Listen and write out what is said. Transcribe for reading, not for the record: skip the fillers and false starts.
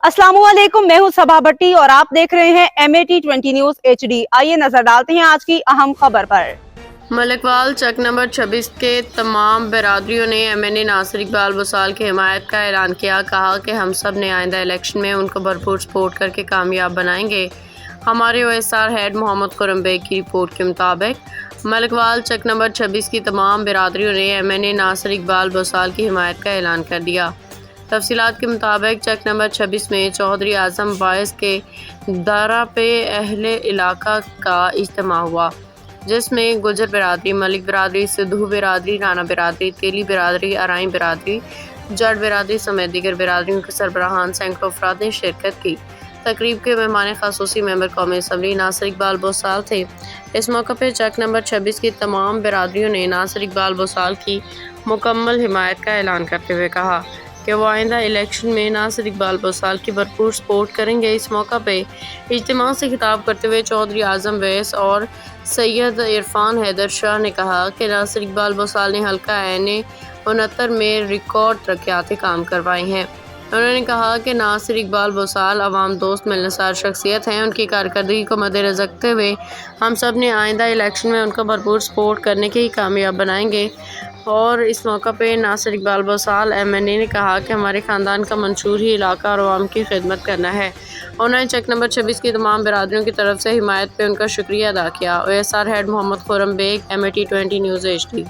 अस्सलाम वालेकुम, मैं हूं सबा भट्टी और आप देख रहे हैं MAT20 न्यूज HD। आइए नजर डालते हैं आज की अहम खबर पर। मलिकवाल चक नंबर 26 के तमाम बिरादरियों ने MNA नासिर इकबाल बुसाल की हिमायत का ऐलान किया। कहा कि हम सब ने आइंदा इलेक्शन में उनको भरपूर सपोर्ट करके कामयाब बनाएंगे। हमारे OSR हेड मोहम्मद खुर्रम बेग की रिपोर्ट के मुताबिक मलिकवाल चक नंबर 26 की तमाम बिरादरियों ने MNA नासिर इकबाल बुसाल की हिमायत का ऐलान कर दिया। तफसीलात के मुताबिक चक नंबर 26 में चौधरी आजम बायस के दरा पे अहले इलाका का इज्तिमा हुआ, जिसमें गुजर बिरादरी, मलिक बिरादरी, सिद्धू बिरादरी, राना बिरादरी, तेली बिरादरी, अराई बिरादरी, जट बिरादरी समेत दीगर बिरादरियों के सरबराहान सैकड़ों अफराद ने शिरकत की। तकरीब के मेहमान खासूसी मेंबर कौमी असम्बली नासिर इकबाल बुसाल थे। इस मौके पर चक नंबर 26 की तमाम बिरादरियों ने नासिर इकबाल बुसाल की मुकम्मल हिमायत का ऐलान करते हुए कहा कि वो आइंदा इलेक्शन में नासिर इकबाल बुसाल की भरपूर सपोर्ट करेंगे। इस मौका पे इज्तिमा से खिताब करते हुए चौधरी आजम वैस और सैयद इरफान हैदर शाह ने कहा कि नासिर इकबाल बुसाल ने हल्का NA 69 में रिकॉर्ड तरक्याती काम करवाए हैं। उन्होंने कहा कि नासिर इकबाल बुसाल अवाम दोस्त मिलनसार शख्सियत हैं। उनकी कारकर्दगी को मद्देनज़र रखते हुए हम सब ने आइंदा इलेक्शन में उनको भरपूर सपोर्ट करने के ही कामयाब बनाएंगे। और इस मौका पे नासिर इकबाल बुसाल MNA ने कहा कि हमारे ख़ानदान का मंशूर ही इलाका और अवाम की खिदमत करना है। उन्होंने चक नंबर 26 की तमाम बिरादरियों की तरफ से हिमायत पे उनका शुक्रिया अदा किया। OSR head Mohammad Khurram Baig, MAT20 news HD।